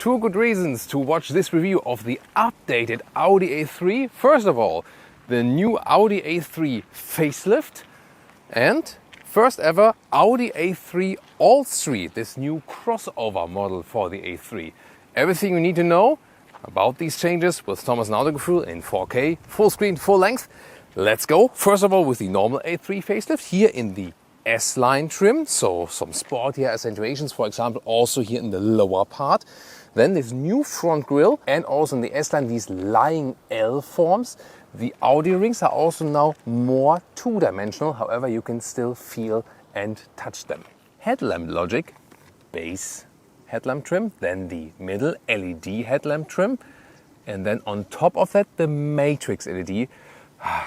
Two good reasons to watch this review of the updated Audi A3. First of all, the new Audi A3 facelift and first ever Audi A3 Allstreet, this new crossover model for the A3. Everything you need to know about these changes with Thomas and in 4K, full screen, full length. Let's go. First of all with the normal A3 facelift here in the S-line trim, so some sportier accentuations, for example, also here in the lower part. Then this new front grille and also in the S-line these lying L forms. The Audi rings are also now more two-dimensional, however you can still feel and touch them. Headlamp logic, base headlamp trim, then the middle LED headlamp trim, and then on top of that the matrix LED.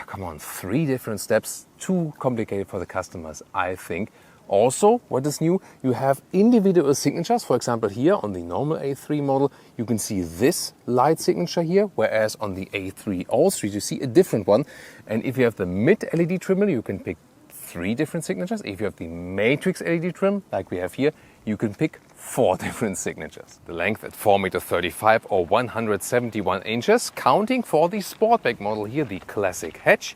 Come on, 3 different steps, too complicated for the customers, I think. Also, what is new, you have individual signatures. For example, here on the normal A3 model, you can see this light signature here, whereas on the A3 Allstreet, you see a different one. And if you have the mid LED trim, you can pick 3 different signatures. If you have the matrix LED trim, like we have here, you can pick 4 different signatures. The length at 4.35 m or 171 inches, counting for the Sportback model here, the classic hatch.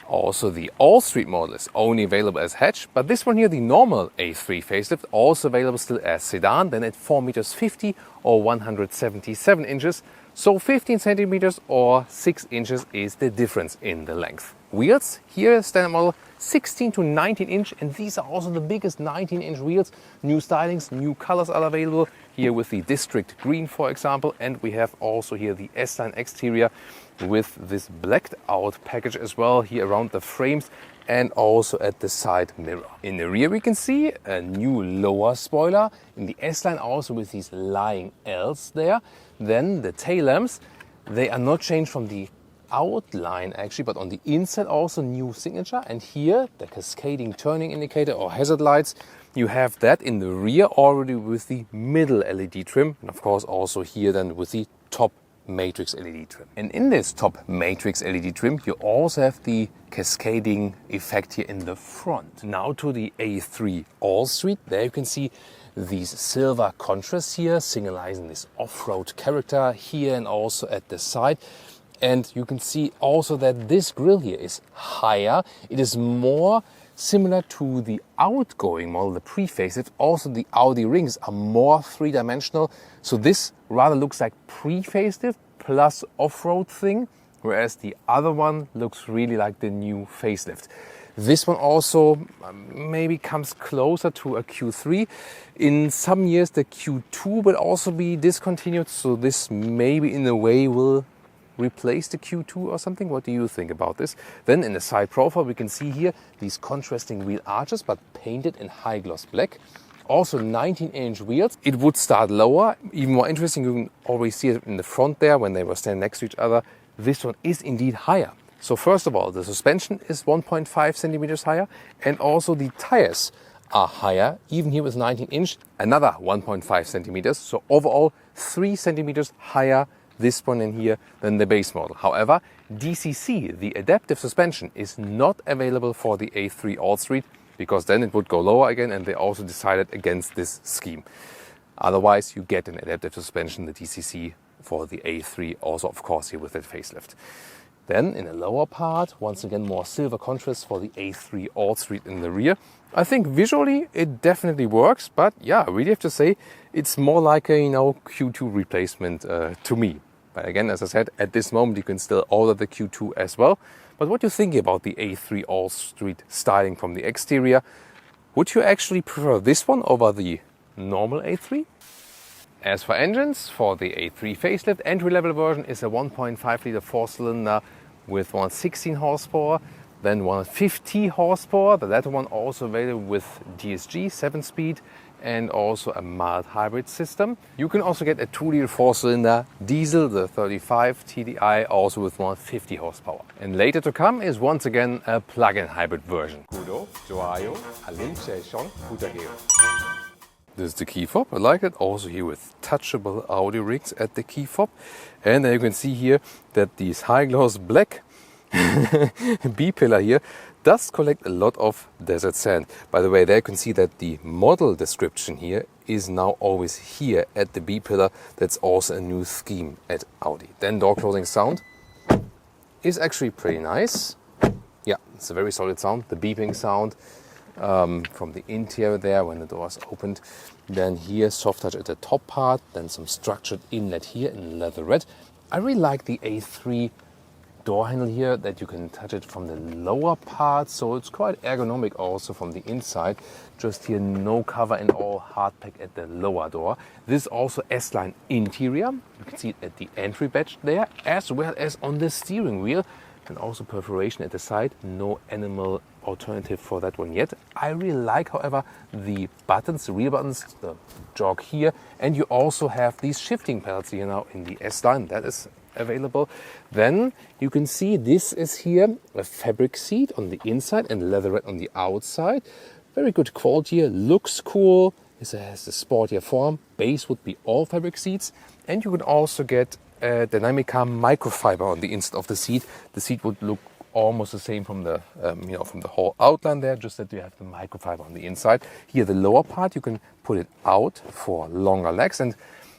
Also the Allstreet model is only available as hatch, but this one here, the normal A3 facelift, also available still as sedan, then at 4.50 m or 177 inches. So 15 centimeters or 6 inches is the difference in the length. Wheels, here standard model 16 to 19 inch, and these are also the biggest 19-inch wheels. New stylings, new colors are available here with the District Green, for example, and we have also here the S-Line exterior with this blacked out package as well here around the frames and also at the side mirror. In the rear we can see a new lower spoiler, in the S-Line also with these lying Ls there. Then the tail lamps, they are not changed from the outline actually, but on the inside also new signature, and here the cascading turning indicator or hazard lights, you have that in the rear already with the middle LED trim, and of course also here then with the top matrix LED trim. And in this top matrix LED trim you also have the cascading effect here in the front. Now to the A3 Allstreet, there you can see these silver contrasts here signalizing this off-road character here and also at the side. And you can see also that this grille here is higher. It is more similar to the outgoing model, the pre-facelift. Also the Audi rings are more 3-dimensional. So this rather looks like pre-facelift plus off-road thing, whereas the other one looks really like the new facelift. This one also maybe comes closer to a Q3. In some years the Q2 will also be discontinued, so this maybe in a way will replace the Q2 or something. What do you think about this? Then in the side profile we can see here these contrasting wheel arches but painted in high gloss black. Also 19-inch wheels. It would start lower. Even more interesting, you can always see it in the front there when they were standing next to each other. This one is indeed higher. So first of all, the suspension is 1.5 centimeters higher, and also the tires are higher, even here with 19-inch, another 1.5 centimeters. So overall 3 centimeters higher this one in here than the base model. However, DCC, the adaptive suspension, is not available for the A3 Allstreet because then it would go lower again, and they also decided against this scheme. Otherwise, you get an adaptive suspension, the DCC, for the A3, also of course here with that facelift. Then in the lower part, once again more silver contrast for the A3 Allstreet in the rear. I think visually it definitely works, but yeah, I really have to say it's more like a Q2 replacement to me. But again, as I said, at this moment you can still order the Q2 as well. But what do you think about the A3 Allstreet styling from the exterior? Would you actually prefer this one over the normal A3? As for engines, for the A3 facelift, entry-level version is a 1.5-liter 4-cylinder with 116 horsepower, then 150 horsepower. The latter one also available with DSG 7-speed and also a mild hybrid system. You can also get a 2-liter 4-cylinder diesel, the 35 TDI, also with 150 horsepower. And later to come is once again a plug-in hybrid version. This is the key fob. I like it. Also here with touchable Audi rings at the key fob. And then you can see here that these high gloss black B-pillar here does collect a lot of desert sand. By the way, there you can see that the model description here is now always here at the B pillar. That's also a new theme at Audi. Then door closing sound is actually pretty nice. Yeah, it's a very solid sound. The beeping sound from the interior there when the door is opened. Then here, soft touch at the top part. Then some structured inlet here in leather red. I really like the A3 door handle here, that you can touch it from the lower part, so it's quite ergonomic also from the inside. Just here, no cover and all hard pack at the lower door. This is also S-line interior. You can see it at the entry badge there, as well as on the steering wheel, and also perforation at the side. No animal alternative for that one yet. I really like, however, the buttons, the rear buttons, the jog here, and you also have these shifting pedals here now in the S-line. That is available. Then you can see this is here a fabric seat on the inside and leatherette on the outside. Very good quality here, looks cool. It has a sportier form. Base would be all fabric seats, and you can also get a Dynamica microfiber on the inside of the seat. The seat would look almost the same from the from the whole outline there, just that you have the microfiber on the inside. Here the lower part, you can put it out for longer legs, and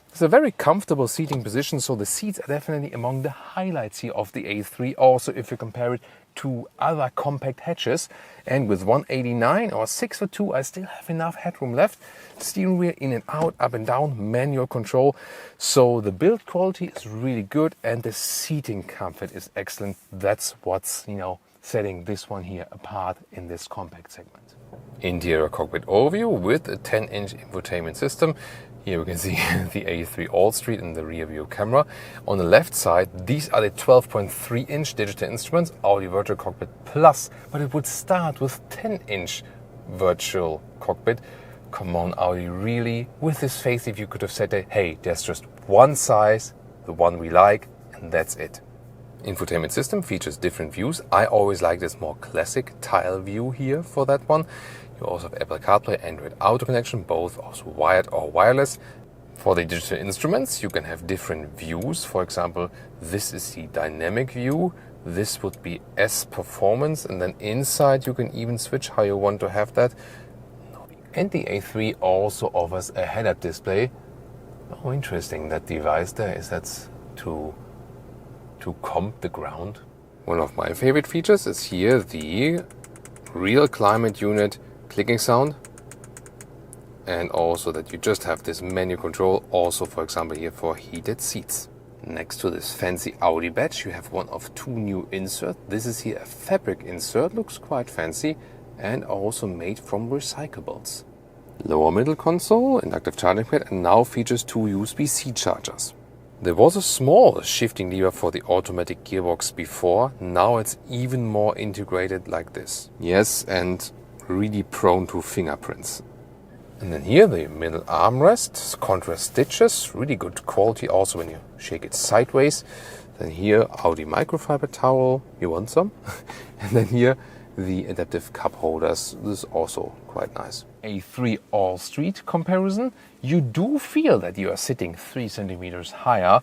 it's a very comfortable seating position, so the seats are definitely among the highlights here of the A3, also if you compare it to other compact hatches. And with 189 or 6'2", I still have enough headroom left. Steering wheel in and out, up and down, manual control. So the build quality is really good and the seating comfort is excellent. That's what's, setting this one here apart in this compact segment. Interior cockpit overview with a 10-inch infotainment system. Here we can see the A3 Allstreet in the rear view camera. On the left side, these are the 12.3-inch digital instruments, Audi Virtual Cockpit Plus, but it would start with 10-inch virtual cockpit. Come on, Audi, really? With this facelift, you could have said, hey, there's just one size, the one we like, and that's it. Infotainment system features different views. I always like this more classic tile view here for that one. You also have Apple CarPlay, Android Auto connection, both also wired or wireless. For the digital instruments, you can have different views. For example, this is the dynamic view. This would be S performance, and then inside you can even switch how you want to have that. And the A3 also offers a head-up display. Oh, interesting, that device there. Is that to comp the ground? One of my favorite features is here the real climate unit clicking sound, and also that you just have this menu control, also for example here for heated seats. Next to this fancy Audi badge, you have one of two new inserts. This is here a fabric insert, looks quite fancy, and also made from recyclables. Lower middle console, inductive charging pad, and now features two USB-C chargers. There was a small shifting lever for the automatic gearbox before, now it's even more integrated like this. Yes, and really prone to fingerprints. And then here the middle armrest, contrast stitches, really good quality also when you shake it sideways. Then here Audi microfiber towel, you want some? And then here the adaptive cup holders, this is also quite nice. A3 Allstreet comparison, you do feel that you are sitting 3 centimeters higher,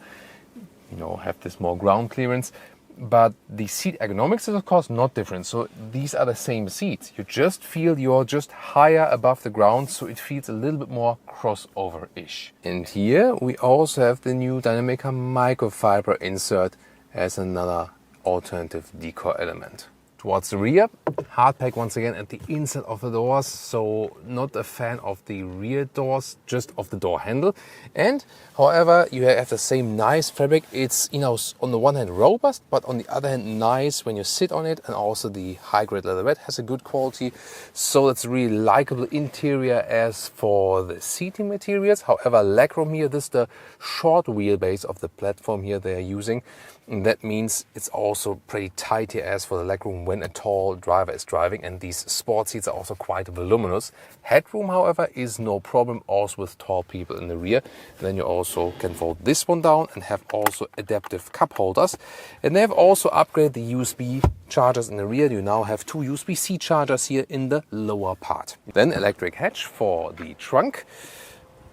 have this more ground clearance. But the seat ergonomics is of course not different, so these are the same seats. You just feel you're just higher above the ground, so it feels a little bit more crossover-ish. And here we also have the new Dynamica microfiber insert as another alternative decor element. Towards the rear, hardpack once again at the inside of the doors, so not a fan of the rear doors, just of the door handle. And however, you have the same nice fabric. It's on the one hand robust, but on the other hand nice when you sit on it, and also the high-grade leatherette has a good quality, so it's really likable interior. As for the seating materials, however, legroom here, this is the short wheelbase of the platform here they are using. And that means it's also pretty tight here as for the legroom when a tall driver is driving, and these sport seats are also quite voluminous. Headroom, however, is no problem, also with tall people in the rear. And then you also can fold this one down and have also adaptive cup holders. And they have also upgraded the USB chargers in the rear. You now have two USB-C chargers here in the lower part. Then electric hatch for the trunk.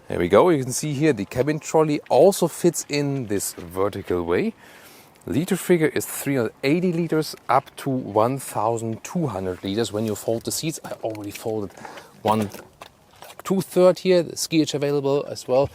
There we go. You can see here the cabin trolley also fits in this vertical way. Liter figure is 380 liters up to 1,200 liters. When you fold the seats, I already folded one, like 2/3 here, the ski edge available as well.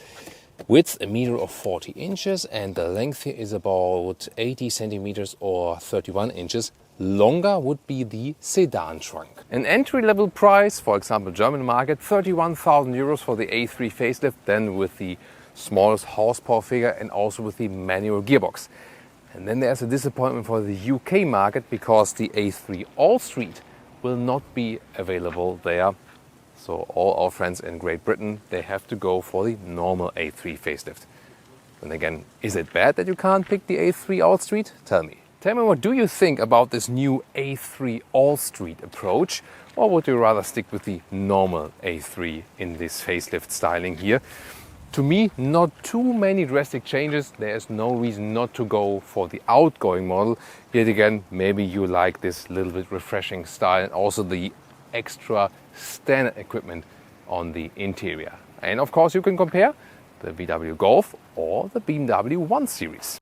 Width, a meter of 40 inches, and the length here is about 80 centimeters or 31 inches. Longer would be the sedan trunk. An entry-level price, for example, German market, 31,000 euros for the A3 facelift, then with the smallest horsepower figure and also with the manual gearbox. And then there's a disappointment for the UK market because the A3 Allstreet will not be available there. So all our friends in Great Britain, they have to go for the normal A3 facelift. And again, is it bad that you can't pick the A3 Allstreet? Tell me. Tell me, what do you think about this new A3 Allstreet approach? Or would you rather stick with the normal A3 in this facelift styling here? To me, not too many drastic changes. There's no reason not to go for the outgoing model. Yet again, maybe you like this little bit refreshing style and also the extra standard equipment on the interior. And of course you can compare the VW Golf or the BMW 1 Series.